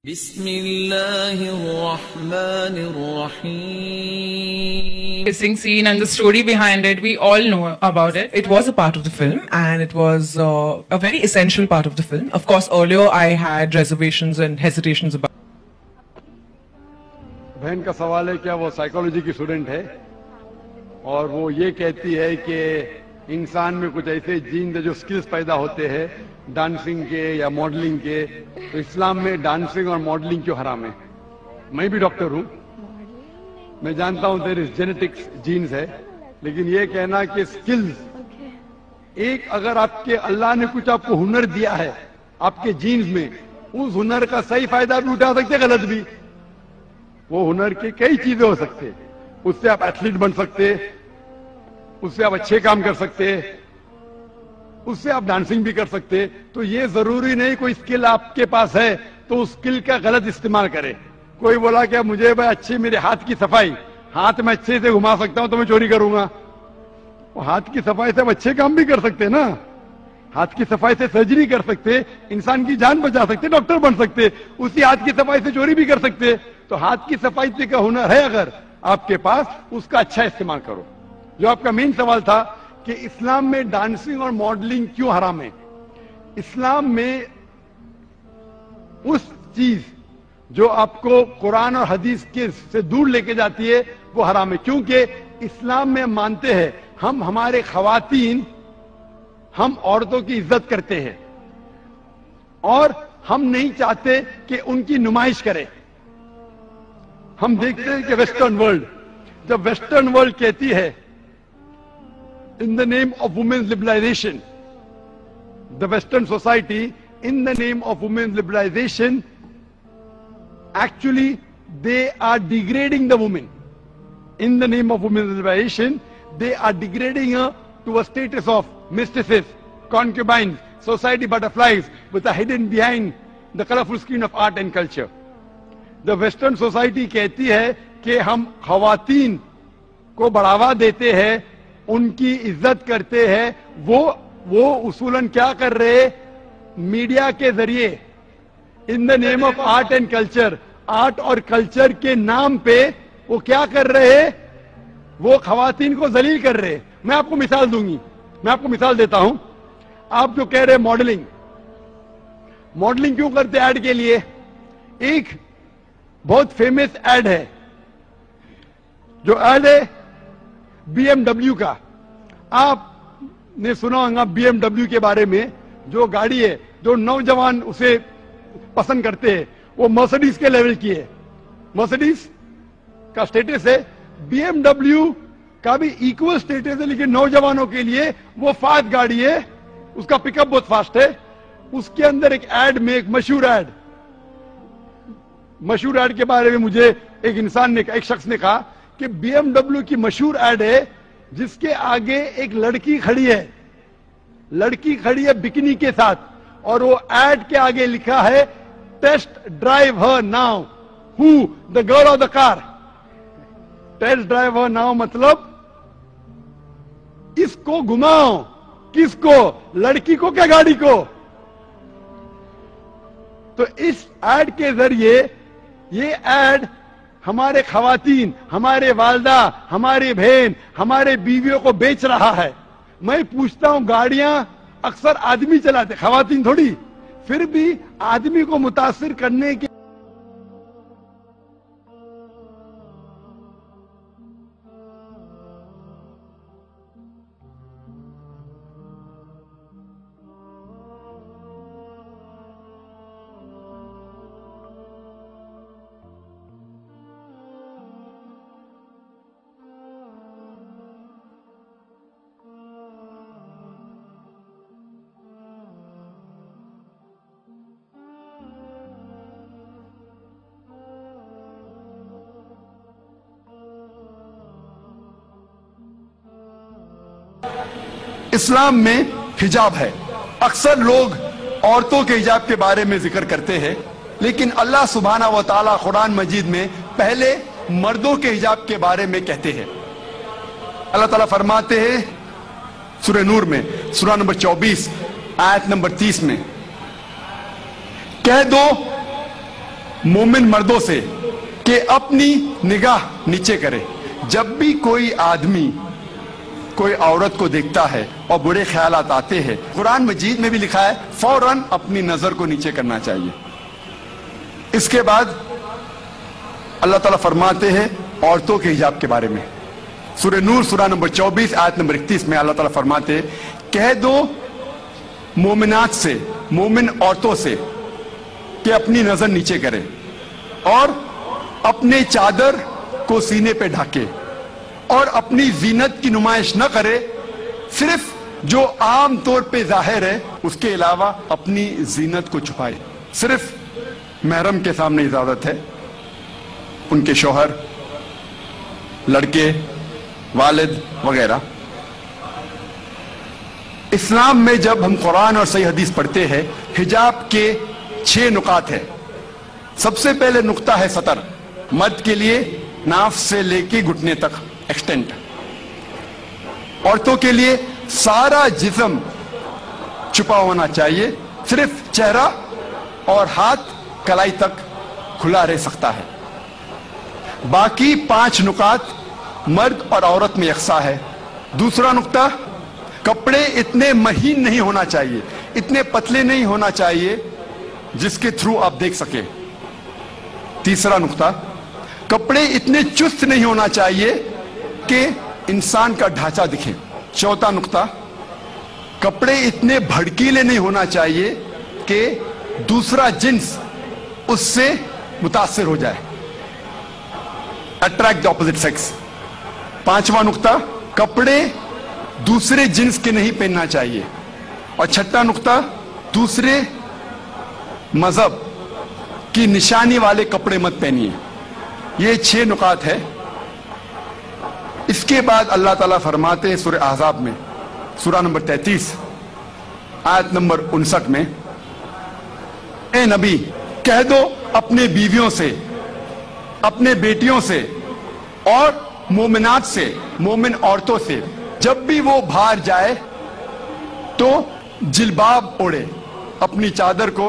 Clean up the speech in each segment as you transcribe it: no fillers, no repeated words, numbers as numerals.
بسم اللہ الرحمن الرحیم. Kissing scene and the story behind it, we all know about it. It was a part of the film and it was a very essential part of the film. Of course, earlier I had reservations and hesitations about. बहन का सवाल है क्या वो psychology की student है और वो ये कहती है कि इंसान में कुछ ऐसे जीन जो स्किल्स पैदा होते हैं डांसिंग के या मॉडलिंग के, तो इस्लाम में डांसिंग और मॉडलिंग क्यों हराम है? मैं भी डॉक्टर हूं, मैं जानता हूं देयर इज जेनेटिक्स जीन्स है, लेकिन ये कहना कि स्किल्स एक अगर आपके अल्लाह ने कुछ आपको हुनर दिया है आपके जीन्स में, उस हुनर का सही फायदा भी उठा सकते, गलत भी. वो हुनर की कई चीजें हो सकते, उससे आप एथलीट बन सकते, उससे आप अच्छे काम कर सकते, उससे आप डांसिंग भी कर सकते. तो ये जरूरी नहीं कोई स्किल आपके पास है तो उस स्किल का गलत इस्तेमाल करे. कोई बोला कि मुझे भाई अच्छी मेरे हाथ की सफाई, हाथ में अच्छे से घुमा सकता हूं तो मैं चोरी करूंगा. वो हाथ की सफाई से आप अच्छे काम भी कर सकते ना, हाथ की सफाई से सर्जरी कर सकते, इंसान की जान बचा सकते, डॉक्टर बन सकते, उसी हाथ की सफाई से चोरी भी कर सकते. तो हाथ की सफाई से का हुनर है अगर आपके पास, उसका अच्छा इस्तेमाल करो. जो आपका मेन सवाल था कि इस्लाम में डांसिंग और मॉडलिंग क्यों हराम है. इस्लाम में उस चीज जो आपको कुरान और हदीस के से दूर लेके जाती है वो हराम है, क्योंकि इस्लाम में मानते हैं हम हमारे खवातीन, हम औरतों की इज्जत करते हैं और हम नहीं चाहते कि उनकी नुमाइश करें. हम देखते हैं कि वेस्टर्न वर्ल्ड, जब वेस्टर्न वर्ल्ड कहती है in the name of women's liberalization, the Western society in the name of women's liberalization, actually they are degrading the woman. In the name of women's liberalization, they are degrading her to a status of mistresses, concubines, society butterflies with a hidden behind the colorful screen of art and culture. The Western society कहती है कि हम खवातीन को बढ़ावा देते हैं, उनकी इज्जत करते हैं. वो उसूलन क्या कर रहे, मीडिया के जरिए in the name of art and culture, art और कल्चर के नाम पे वो क्या कर रहे हैं, वो खवातीन को जलील कर रहे हैं. मैं आपको मिसाल दूंगी, मैं आपको मिसाल देता हूं. आप जो कह रहे मॉडलिंग, मॉडलिंग क्यों करते ऐड के लिए? एक बहुत फेमस ऐड है, जो ऐड है BMW का. आपने सुना होगा BMW के बारे में, जो गाड़ी है जो नौजवान उसे पसंद करते हैं, वो मर्सिडीज के लेवल की है. मर्सिडीज का स्टेटस है, BMW का भी इक्वल स्टेटस है, लेकिन नौजवानों के लिए वो फास्ट गाड़ी है, उसका पिकअप बहुत फास्ट है. उसके अंदर एक ऐड में, एक मशहूर ऐड के बारे में मुझे एक इंसान ने, एक शख्स ने कहा कि BMW की मशहूर ऐड है जिसके आगे एक लड़की खड़ी है, लड़की खड़ी है बिकिनी के साथ, और वो ऐड के आगे लिखा है test drive her now, who the girl of the car. Test drive her now मतलब इसको घुमाओ. किसको? लड़की को क्या गाड़ी को? तो इस ऐड के जरिए ये ऐड हमारे खवातीन, हमारे वालदा, हमारे बहन, हमारे बीवियों को बेच रहा है. मैं पूछता हूं, गाड़ियां अक्सर आदमी चलाते, खवातीन थोड़ी, फिर भी आदमी को मुतासिर करने के इस्लाम में हिजाब है. अक्सर लोग औरतों के हिजाब के बारे में जिक्र करते हैं, लेकिन अल्लाह सुब्हाना व तआला कुरान मजीद में पहले मर्दों के हिजाब के बारे में कहते हैं. अल्लाह ताला फरमाते हैं सूरह नूर में, सूरह नंबर 24 आयत नंबर 30 में, कह दो मोमिन मर्दों से कि अपनी निगाह नीचे करे। जब भी कोई आदमी कोई औरत को देखता है और बुरे ख्यालात आते हैं, कुरान मजीद में भी लिखा है फौरन अपनी नजर को नीचे करना चाहिए। इसके बाद अल्लाह ताला फरमाते हैं औरतों के हिजाब के बारे में। सूरह नूर सूरह नंबर 24 आयत नंबर 31 में अल्लाह ताला फरमाते हैं, कह दो मोमिनात से, मोमिन औरतों से कि अपनी नजर नीचे करें और अपने चादर को सीने पे ढके और अपनी जीनत की नुमाइश न करे, सिर्फ जो आम तौर पे जाहिर है उसके अलावा अपनी जीनत को छुपाए। सिर्फ महरम के सामने इजाजत है, उनके शौहर, लड़के, वालिद वगैरह। इस्लाम में जब हम कुरान और सही हदीस पढ़ते हैं, हिजाब के 6 नुकात है। सबसे पहले नुक्ता है सतर, मर्द के लिए नाफ से लेके घुटने तक एक्सटेंट। औरतों के लिए सारा जिस्म छुपा होना चाहिए, सिर्फ चेहरा और हाथ कलाई तक खुला रह सकता है। बाकी 5 नुकात मर्द और औरत में यकसा है। दूसरा नुक्ता, कपड़े इतने महीन नहीं होना चाहिए, इतने पतले नहीं होना चाहिए जिसके थ्रू आप देख सके। तीसरा नुक्ता, कपड़े इतने चुस्त नहीं होना चाहिए कि इंसान का ढांचा दिखे। चौथा नुक्ता, कपड़े इतने भड़कीले नहीं होना चाहिए कि दूसरा जिन्स उससे मुतासिर हो जाए, अट्रैक्ट द ऑपोजिट सेक्स। पांचवा नुक्ता, कपड़े दूसरे जिन्स के नहीं पहनना चाहिए। और छठा नुक्ता, दूसरे मजहब की निशानी वाले कपड़े मत पहनिए। ये 6 नुकात है। इसके बाद अल्लाह ताला फरमाते हैं सूरह अहज़ाब में, सूरह नंबर 33 आयत नंबर 59 में, ए नबी कह दो अपने बीवियों से, अपने बेटियों से और मोमिनात से, मोमिन औरतों से, जब भी वो बाहर जाए तो जिलबाब ओढ़े, अपनी चादर को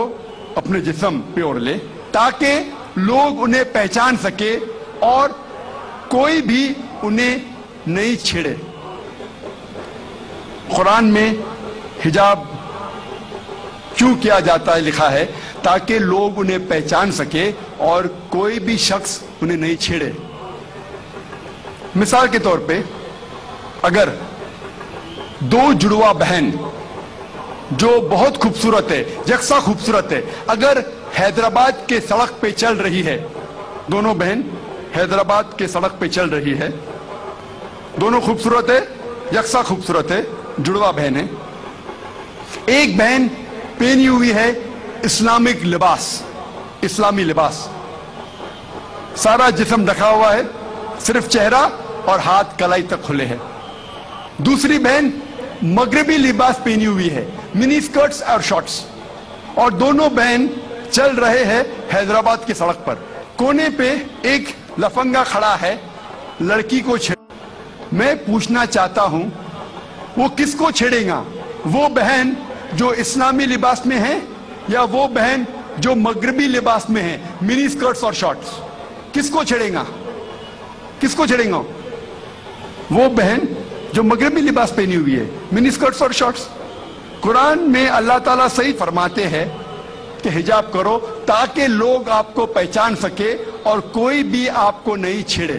अपने जिस्म पे ओढ़ ले ताकि लोग उन्हें पहचान सके और कोई भी उन्हें नहीं छेड़े। कुरान में हिजाब क्यों किया जाता है लिखा है, ताकि लोग उन्हें पहचान सके और कोई भी शख्स उन्हें नहीं छेड़े। मिसाल के तौर पे अगर 2 जुड़वा बहन जो बहुत खूबसूरत है, यकसा खूबसूरत है, अगर हैदराबाद के सड़क पे चल रही है, दोनों बहन हैदराबाद के सड़क पे चल रही है, दोनों खूबसूरत है, यकसा खूबसूरत है, जुड़वा बहन है। एक बहन पहनी हुई है इस्लामिक लिबास, इस्लामी लिबास, सारा जिस्म ढका हुआ है, सिर्फ चेहरा और हाथ कलाई तक खुले हैं। दूसरी बहन मगरबी लिबास पहनी हुई है, मिनी स्कर्ट्स और शॉर्ट्स, और दोनों बहन चल रहे हैं हैदराबाद की सड़क पर। कोने पे एक लफंगा खड़ा है, लड़की को छेड़। मैं पूछना चाहता हूं वो किसको छेड़ेगा, वो बहन जो इस्लामी लिबास में है या वो बहन जो मगरबी लिबास में है, मिनी स्कर्ट्स और शॉर्ट्स? किसको छेड़ेगा, किसको छेड़ेगा? वो बहन जो मगरबी लिबास पहनी हुई है, मिनी स्कर्ट्स और शॉर्ट्स। कुरान में अल्लाह ताला सही फरमाते हैं कि हिजाब करो ताकि लोग आपको पहचान सके और कोई भी आपको नहीं छेड़े।